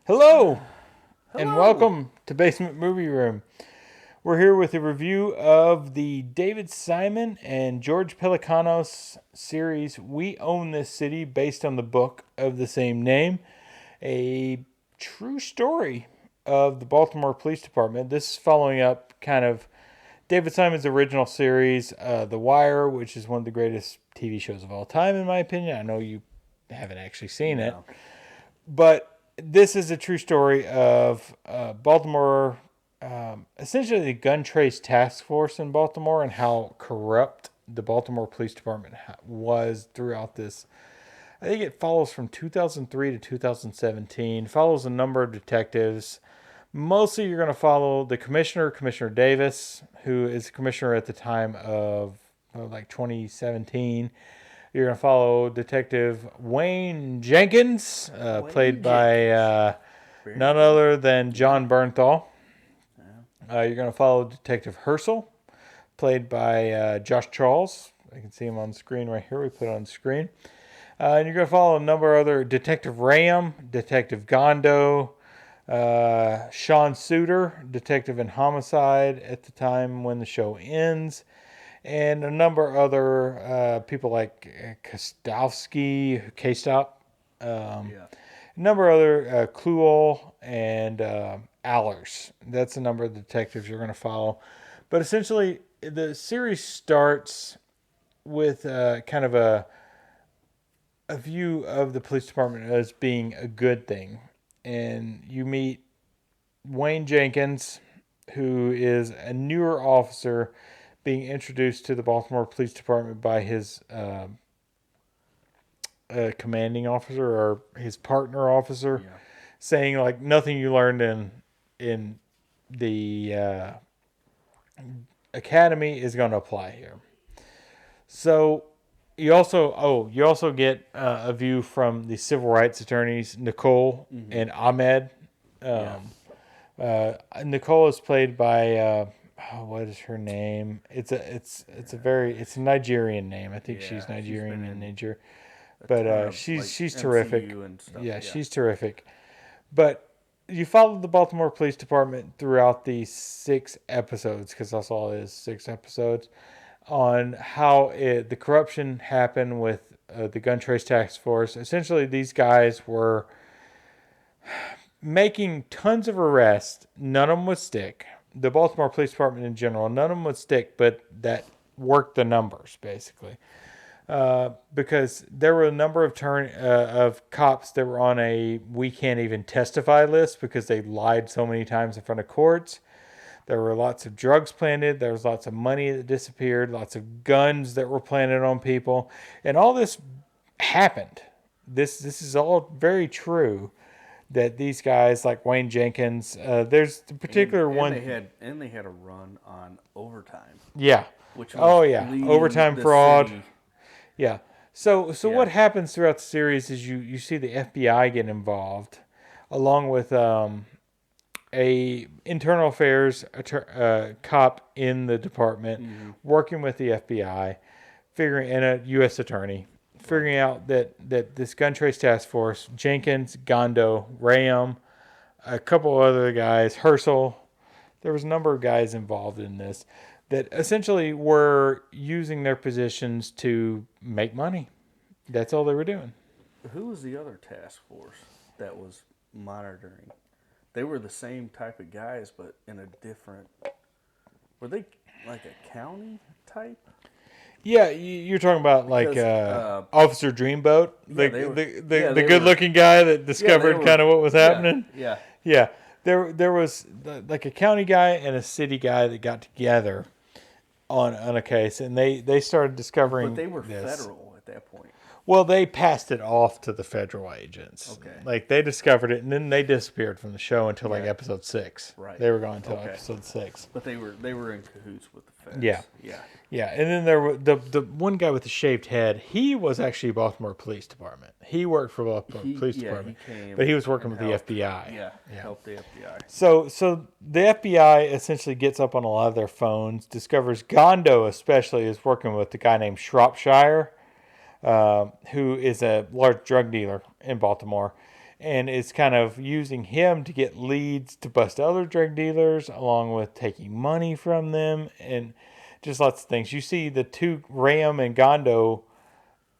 Hello and Hello. welcome to Basement Movie Room. We're here with a review of the David Simon and George Pelicanos series We Own This City, based on the book of the same name, a true story of the Baltimore Police Department. This is following up kind of David Simon's original series, The Wire, which is one of the greatest TV shows of all time, in my opinion. I know you haven't actually seen it, No. but this is a true story of Baltimore, essentially the gun trace task force in Baltimore, and how corrupt the Baltimore Police Department was throughout this. I think it follows from 2003 to 2017, follows a number of detectives. Mostly you're going to follow the commissioner, Commissioner Davis, who is commissioner at the time of like 2017. You're going to follow Detective Wayne Jenkins, Wayne played by Jenkins. Very none good. other than Yeah. John Bernthal. Yeah. You're going to follow Detective Herschel, played by Josh Charles. I can see him on the screen right here. We put it on the screen. And you're going to follow a number of other Detective Ram, Detective Gondo, Sean Suter, Detective in Homicide at the time when the show ends, and a number of other people like Kostowski, K-Stop, Yeah. a number of other Kluol and Allers. That's the number of detectives you're going to follow. But essentially, the series starts with kind of a view of the police department as being a good thing. And you meet Wayne Jenkins, who is a newer officer being introduced to the Baltimore Police Department by his commanding officer or his partner officer, Yeah. saying like nothing you learned in the academy is going to apply here. So you also get a view from the civil rights attorneys Nicole Mm-hmm. and Ahmed. Yeah. Um, Nicole is played by what is her name? It's a Nigerian name. I think she's Yeah. She's Nigerian been in in nature, a but ton of she's terrific. MCU and stuff. Yeah, Yeah. she's terrific. But you follow the Baltimore Police Department throughout these 6 episodes, because that's all it is, 6 episodes, on how the corruption happened with the Gun Trace Task Force. Essentially, these guys were making tons of arrests. None of them would stick. The Baltimore Police Department in general, none of them would stick, but that worked the numbers basically. Because there were a number of cops that were on a we can't even testify list because they lied so many times in front of courts. There were lots of drugs planted. There was lots of money that disappeared. Lots of guns that were planted on people, and all this happened. This is all very true. That these guys like Wayne Jenkins, there's the And particular and one. they had a run on overtime, Yeah. which was Oh yeah. leading Overtime the fraud. city. Yeah. So Yeah. what happens throughout the series is you see the FBI get involved, along with a internal affairs cop in the department, Mm-hmm. working with the FBI, figuring and a U.S. attorney, Right. figuring out that this gun trace task force, Jenkins, Gondo, Ram, a couple other guys, Herschel, there was a number of guys involved in this that essentially were using their positions to make money. That's all they were doing. Who was the other task force that was monitoring? They were the same type of guys, but in a different. Were they like a county type? Yeah, you're talking about like Because Officer Dreamboat, yeah, they were. Yeah, the they good were. looking guy that Yeah, they discovered were. kind of what was Yeah, happening. yeah. Yeah, there was like a county guy and a city guy that got together on a case, and they started But discovering they were this. federal at that point. Well, they passed it off to the federal agents. Okay. Like they discovered it, and then they disappeared from the show until like Yeah. episode 6. Right. They were gone until Okay. episode 6. But they were in cahoots with the Yeah, feds. Yeah. yeah. And then there were the one guy with the shaved head. He was actually Baltimore Police Department. He worked for Baltimore Police He Department, but came he was working and with the helped. FBI. Yeah. Yeah. Helped the FBI. So the FBI essentially gets up on a lot of their phones, discovers Gondo especially is working with the guy named Shropshire, who is a large drug dealer in Baltimore. and it's kind of using him to get leads to bust other drug dealers, along with taking money from them, and just lots of things. You see the two, Ram and Gondo,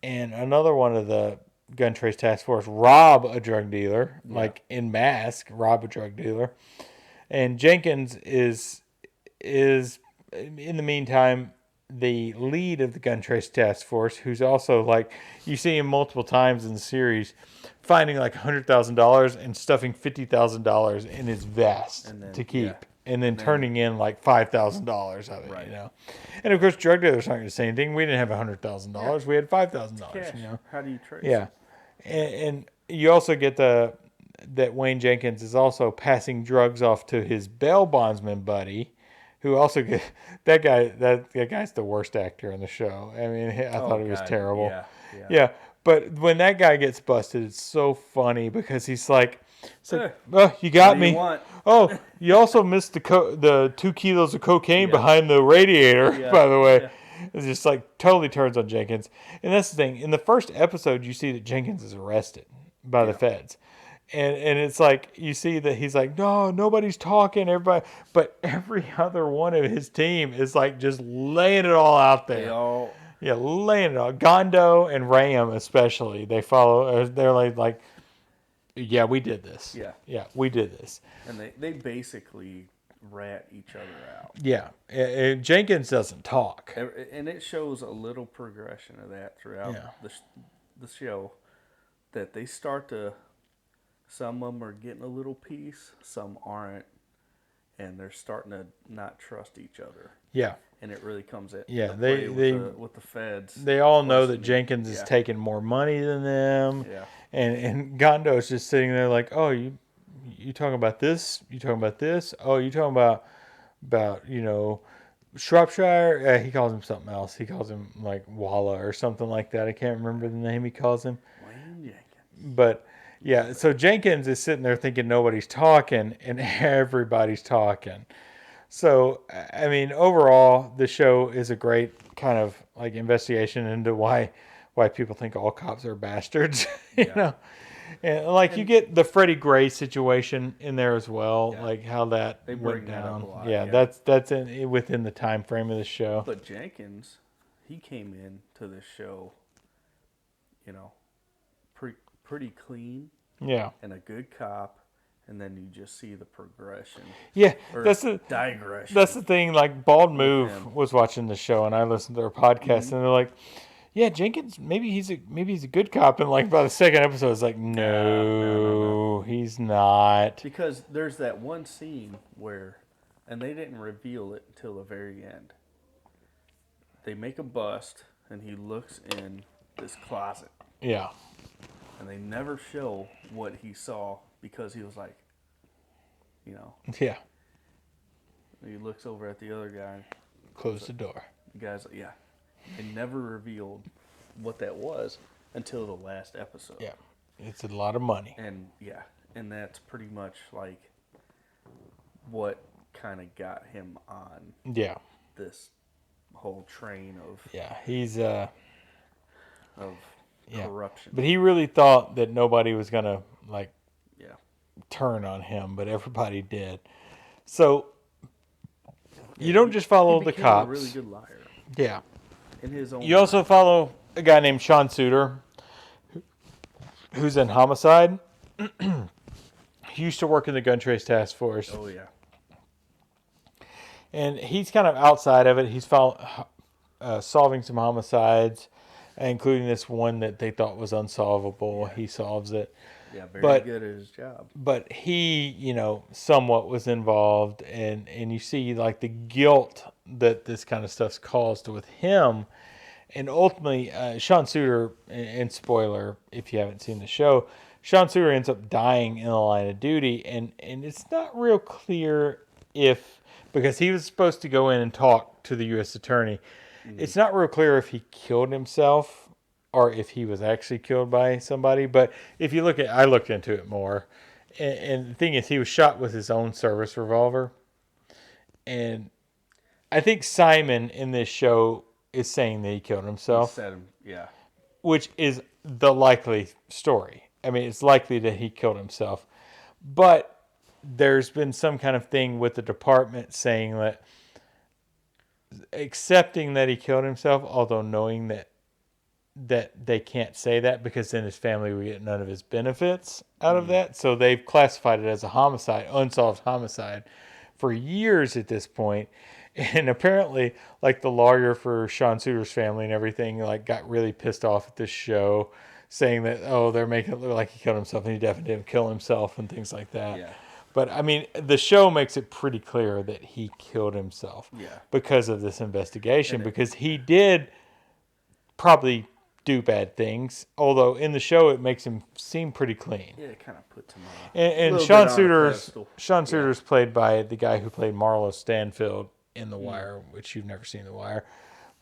and another one of the gun trace task force rob a drug dealer, Yeah. like in mask, rob a drug dealer, and Jenkins is in the meantime the lead of the gun trace task force, who's also like, you see him multiple times in the series finding like $100,000 and stuffing $50,000 in his vest And then, to keep, yeah. and then And then- turning in like $5,000 of it, Right. you know. And of course, drug dealers aren't going to say anything. We didn't have $100,000. We had $5,000, Cash. you know. How do you trace Yeah, it? and you also get that Wayne Jenkins is also passing drugs off to his bail bondsman buddy, who also get that guy. That guy's the worst actor in the show. I mean, I thought it was God. terrible. Yeah. Yeah. Yeah, but when that guy gets busted, it's so funny because he's like, Eh, "Oh, you got what do you me. want?" Oh, you also missed the 2 kilos of cocaine Yeah. behind the radiator, Yeah, by the way." yeah. It's just like totally turns on Jenkins. And that's the thing. In the first episode, you see that Jenkins is arrested by the Yeah. feds. And it's like, you see that he's like, no, nobody's talking, everybody. But every other one of his team is like just laying it all out there. They all. Yeah, laying it out. Gondo and Ram especially, they follow. They're like, yeah, we did this. Yeah. Yeah, we did this. And they basically rat each other out. Yeah, and Jenkins doesn't talk. And it shows a little progression of that throughout Yeah. the show. That they start to, some of them are getting a little piece, some aren't, and they're starting to not trust each other. Yeah, And it really comes at Yeah, the they- play they- with the feds. they all know that questioning. Jenkins is Yeah. taking more money than them. Yeah. And Gondo's just sitting there like, oh, you talking about this? You talking about this? Oh, you talking about Shropshire? He calls him something else. He calls him like Walla or something like that. I can't remember the name he calls him. Wayne Jenkins. But yeah, so Jenkins is sitting there thinking nobody's talking, and everybody's talking. So I mean, overall, the show is a great kind of like investigation into why people think all cops are bastards. you Yeah. know, and like you get the Freddie Gray situation in there as well, Yeah. like how that They went bring that up down. a lot, Yeah, yeah. that's within the time frame of the show. But Jenkins, he came in to this show, pretty clean Yeah, and a good cop, and then you just see the progression. yeah, Or that's the digression. That's the thing. Like Bald Move him. was watching the show, and I listened to their podcast, and they're like, "Yeah, Jenkins, maybe he's a good cop." And like by the second episode, it's like, "No, he's not." Because there's that one scene where, and they didn't reveal it until the very end. They make a bust, and he looks in this closet, Yeah, and they never show what he saw because he was like, yeah. he looks over at the other guy. Close the door. The guy's like, yeah. They never revealed what that was until the last episode. Yeah, it's a lot of money. And and that's pretty much like what kind of got him on Yeah, this whole train yeah. He's of yeah. corruption. But he really thought that nobody was gonna like Yeah. turn on him, but everybody did. So you don't just follow He the became cops. a really good liar Yeah. in his own You also follow a guy named Sean Suter, who's in homicide. He used to work in the gun trace task force, Oh yeah. and he's kind of outside of it. He's solving some homicides, including this one that they thought was unsolvable. Yeah. He solves it. Yeah, very But- good at his job. But he, somewhat was involved, and you see like the guilt that this kind of stuff's caused with him. And ultimately, Sean Suter, and spoiler if you haven't seen the show, Sean Suter ends up dying in the line of duty, and it's not real clear because he was supposed to go in and talk to the U.S. attorney. It's not real clear if he killed himself or if he was actually killed by somebody. But if you I looked into it more, and the thing is, he was shot with his own service revolver, and I think Simon in this show is saying that he killed himself, He said him, yeah. which is the likely story. I mean, it's likely that he killed himself. But there's been some kind of thing with the department saying that accepting that he killed himself, although knowing that they can't say that because then his family would get none of his benefits out of that. So they've classified it as a homicide, unsolved homicide, for years at this point. And apparently, like the lawyer for Sean Suiter's family and everything, like got really pissed off at this show, saying that they're making it look like he killed himself and he definitely didn't kill himself and things like that. Yeah. But I mean, the show makes it pretty clear that he killed himself because of this investigation, because he did probably do bad things. Although in the show, it makes him seem pretty clean. Yeah, it kind of puts him on. And Sean Suiter's played by the guy who played Marlo Stanfield in The Wire, which you've never seen The Wire,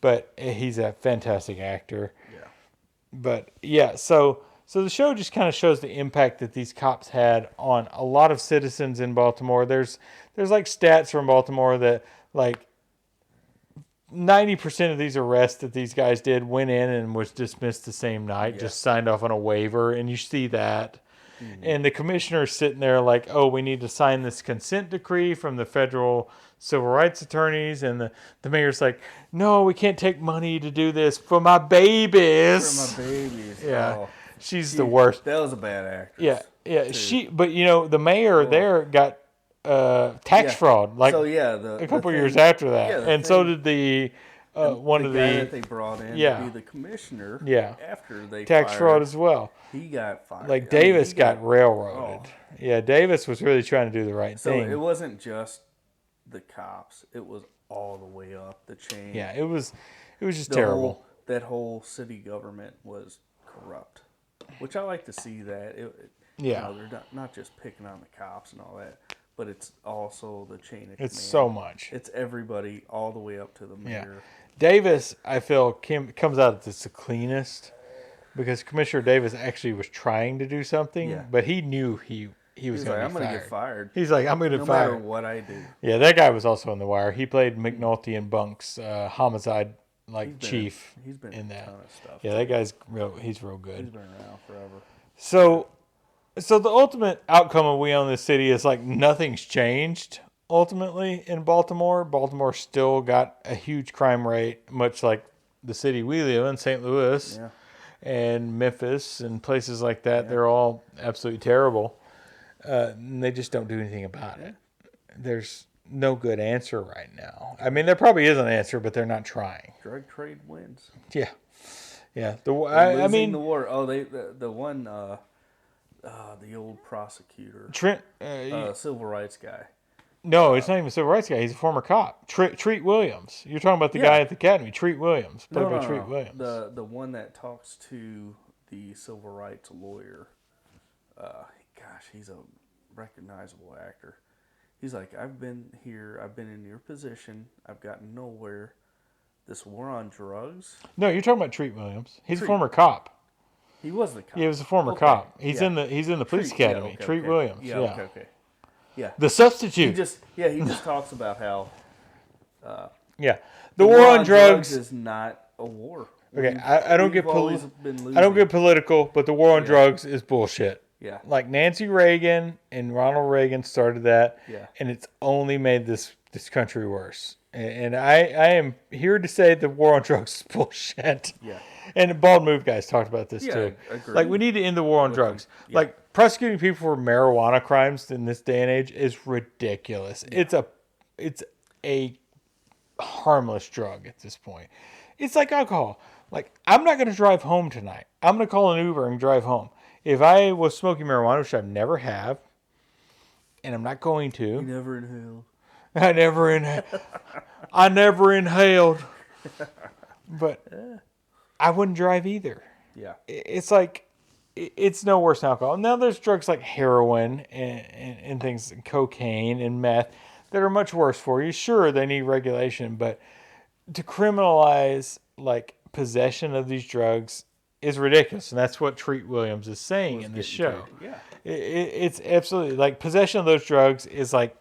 but he's a fantastic actor. Yeah. But yeah, so the show just kind of shows the impact that these cops had on a lot of citizens in Baltimore. There's like stats from Baltimore that like 90% of these arrests that these guys did went in and was dismissed the same night, just signed off on a waiver, and you see that. And the commissioner's sitting there like, oh, we need to sign this consent decree from the federal civil rights attorneys. And the mayor's like, no, we can't take money to do this for my babies. For my babies. Yeah. Oh, she's the worst. That was a bad actress. Yeah. Too. But the mayor there got tax fraud a couple years after that. And so did the one of the guy that they brought in to be the commissioner after they tax fraud as well. He got fired. Like Davis got railroaded. Oh. Yeah, Davis was really trying to do the right thing. So it wasn't just the cops; it was all the way up the chain. Yeah, it was just terrible. That whole city government was corrupt, which I like to see that. They're not just picking on the cops and all that, but it's also the chain of command. It's so much. It's everybody all the way up to the mayor. Yeah. Davis, I feel, comes out as the cleanest because Commissioner Davis actually was trying to do something, but he knew he was going to be fired. I'm going to get fired. He's like, I'm going to get fired. No matter what I do. Yeah, that guy was also in The Wire. He played McNulty and Bunk's homicide chief he's been in that. A ton of stuff. Yeah, that guy's he's real good. He's been around forever. So the ultimate outcome of We Own This City is like nothing's changed ultimately in Baltimore. Baltimore still got a huge crime rate, much like the city we live in, St. Louis and Memphis and places like that. They're all absolutely terrible. And they just don't do anything about it. There's no good answer right now. I mean, there probably is an answer, but they're not trying. Drug trade wins. Yeah. The war. Oh, the one... the old prosecutor, Trent, civil rights guy. No, it's not even a civil rights guy. He's a former cop. Treat Williams. You're talking about the guy at the academy, Treat Williams, played by Treat Williams. The one that talks to the civil rights lawyer. Gosh, he's a recognizable actor. He's like, I've been here. I've been in your position. I've gotten nowhere. This war on drugs. No, you're talking about Treat Williams. He's a former cop. He was the cop. Yeah, he was a former cop. He's in the police academy. Treat Williams. Yeah. Okay. Yeah. The substitute. He just talks about how. The war on drugs is not a war. Okay, I don't get political, but the war on drugs is bullshit. Yeah. Like Nancy Reagan and Ronald Reagan started that. Yeah. And it's only made this country worse. And I am here to say the war on drugs is bullshit. Yeah. And the Bald Move guys talked about this too. Agreed. Like we need to end the war on drugs. Yeah. Like prosecuting people for marijuana crimes in this day and age is ridiculous. Yeah. It's a harmless drug at this point. It's like alcohol. Like I'm not going to drive home tonight. I'm going to call an Uber and drive home. If I was smoking marijuana, which I never have, and I'm not going to. You never inhaled. I never inhaled. But I wouldn't drive either. Yeah. It's like, it's no worse than alcohol. Now there's drugs like heroin and things, cocaine and meth that are much worse for you. Sure, they need regulation, but to criminalize like possession of these drugs is ridiculous. And that's what Treat Williams is saying in the show. Yeah. It's absolutely like possession of those drugs is like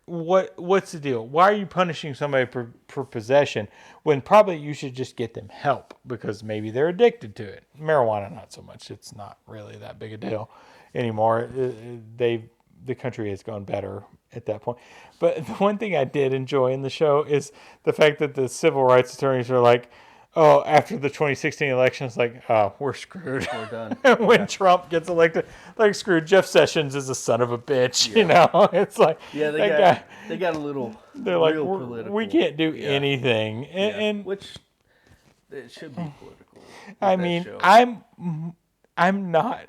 what's the deal? Why are you punishing somebody for possession when probably you should just get them help because maybe they're addicted to it? Marijuana, not so much. It's not really that big a deal anymore. The country has gone better at that point. But the one thing I did enjoy in the show is the fact that the civil rights attorneys are like, oh, after the 2016 election, it's like, oh, we're screwed. We're done. When Trump gets elected, like, screwed. Jeff Sessions is a son of a bitch, you know? It's like, Yeah, they got a little. they're like, political. we can't do anything. And which it should be political. I mean, show. I'm not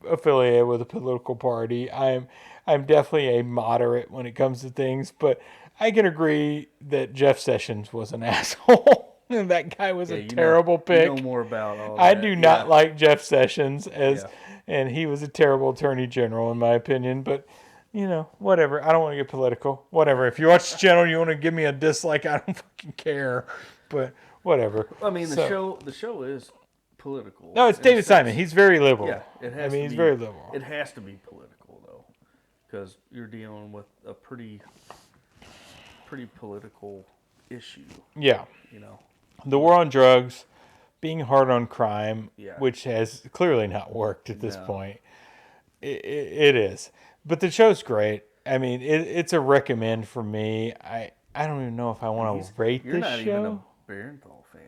affiliated with a political party. I'm definitely a moderate when it comes to things, but I can agree that Jeff Sessions was an asshole. That guy was a terrible pick. You know more about all I that. do not like Jeff Sessions and he was a terrible attorney general in my opinion, but you know, whatever. I don't want to get political. Whatever. If you watch the channel and you want to give me a dislike, I don't fucking care. But whatever. I mean, the show is political. No, it's David Simon. He's very liberal. Yeah, it has. He's very liberal. It has to be political though, because you're dealing with a pretty political issue. Yeah. You know, the war on drugs, being hard on crime, Yeah. which has clearly not worked at this point. It is, but the show's great. I mean, it's a recommend for me. I don't even know if I want to rate You're this not show. even a Barenthal fan.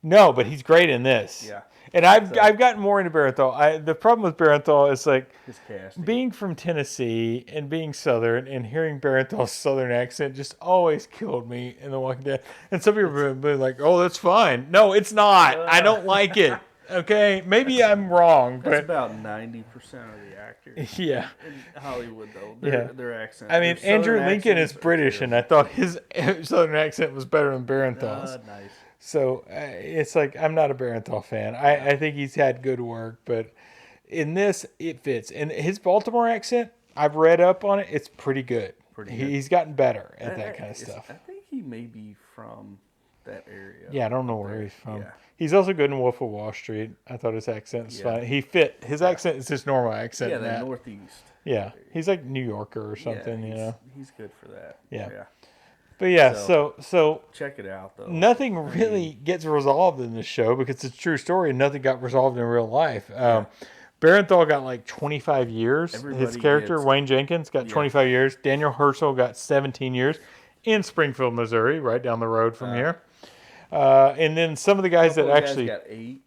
No, but he's great in this. Yeah. And I've gotten more into Barenthal. The problem with Barenthal is like His casting. being from Tennessee and being Southern and hearing Barenthal's Southern accent just always killed me in The Walking Dead. And some people have been like, "Oh, that's fine." No, it's not. I don't like it. Okay, maybe I'm wrong, That's but about 90% of the actors. yeah. In Hollywood, though, their accent. I mean, their Andrew Southern Lincoln is accents are British, and I thought his Southern accent was better than Barenthal's. nice. So it's like I'm not a Barenthal fan. I think he's had good work, but in this it fits. And his Baltimore accent, I've read up on it. It's pretty good. He's gotten better at that kind of stuff. I think he may be from that area. Yeah, I don't know where he's from. Yeah. He's also good in Wolf of Wall Street. I thought his accent was fine. He fit. His accent is his normal accent. Yeah, in the that. Northeast. Yeah, he's like New Yorker or something, you know. He's good for that. Yeah. Yeah. But yeah, so check it out though. nothing really gets resolved in this show because it's a true story and nothing got resolved in real life. Barenthal got like 25 years. His character, Wayne Jenkins, got 25 years. Daniel Herschel got 17 years in Springfield, Missouri, right down the road from here. And then some of the guys that actually got 8.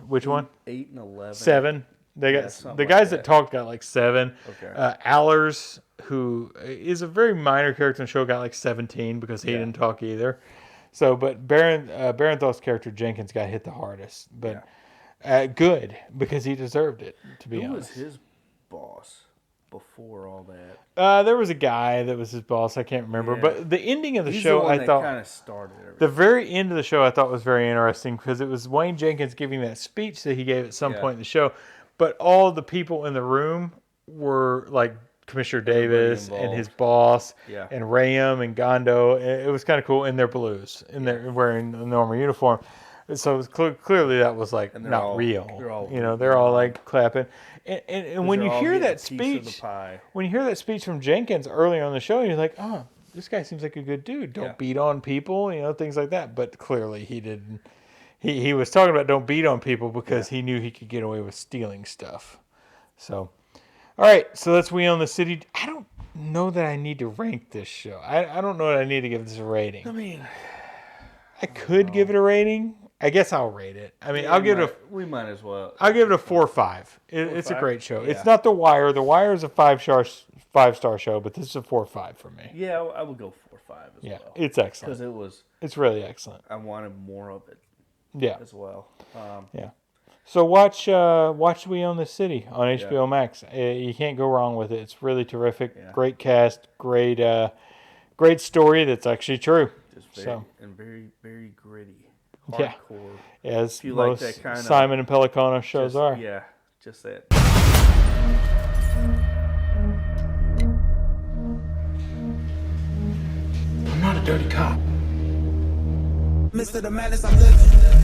Which one? 8 and 11. 7. They got the guys that talked got like 7. Okay. Allers, who is a very minor character in the show, got like 17 because he didn't talk either. So, but Barenthal's character Jenkins got hit the hardest, but good because he deserved it. To be honest, who was his boss before all that? There was a guy that was his boss. I can't remember, but the ending of the show, the one I thought kind of started everything. The very end of the show, I thought was very interesting because it was Wayne Jenkins giving that speech that he gave at some point in the show. But all the people in the room were like Commissioner Davis and his boss and Rayam and Gondo. It was kind of cool in their blues, and they're wearing a normal uniform. So it was clearly that was like not real. They're all like clapping. And when you hear that speech, when you hear that speech from Jenkins earlier on the show, you're like, oh, this guy seems like a good dude. Don't beat on people, things like that. But clearly he didn't. He was talking about don't beat on people because he knew he could get away with stealing stuff. So, all right. So that's We Own the City. I don't know that I need to rank this show. I don't know that I need to give this a rating. I mean, I could give it a rating. I guess I'll rate it. I mean, I'll give it a. We might as well. I'll give it a 4 or 5. It's a great show. It's not The Wire. The Wire is a 5-star show, but this is a 4 or 5 for me. Yeah, I would go 4 or 5 as well. Yeah, it's excellent. Because it's really excellent. I wanted more of it. Yeah. As well. Yeah. So watch We Own the City on HBO Max. You can't go wrong with it. It's really terrific. Yeah. Great cast. Great story that's actually true. Very, very gritty. Yeah. Hardcore. As you most like that kind Simon and Pelicanos shows are. Yeah. Just that. I'm not a dirty cop. Mr. the Madness, I'm living.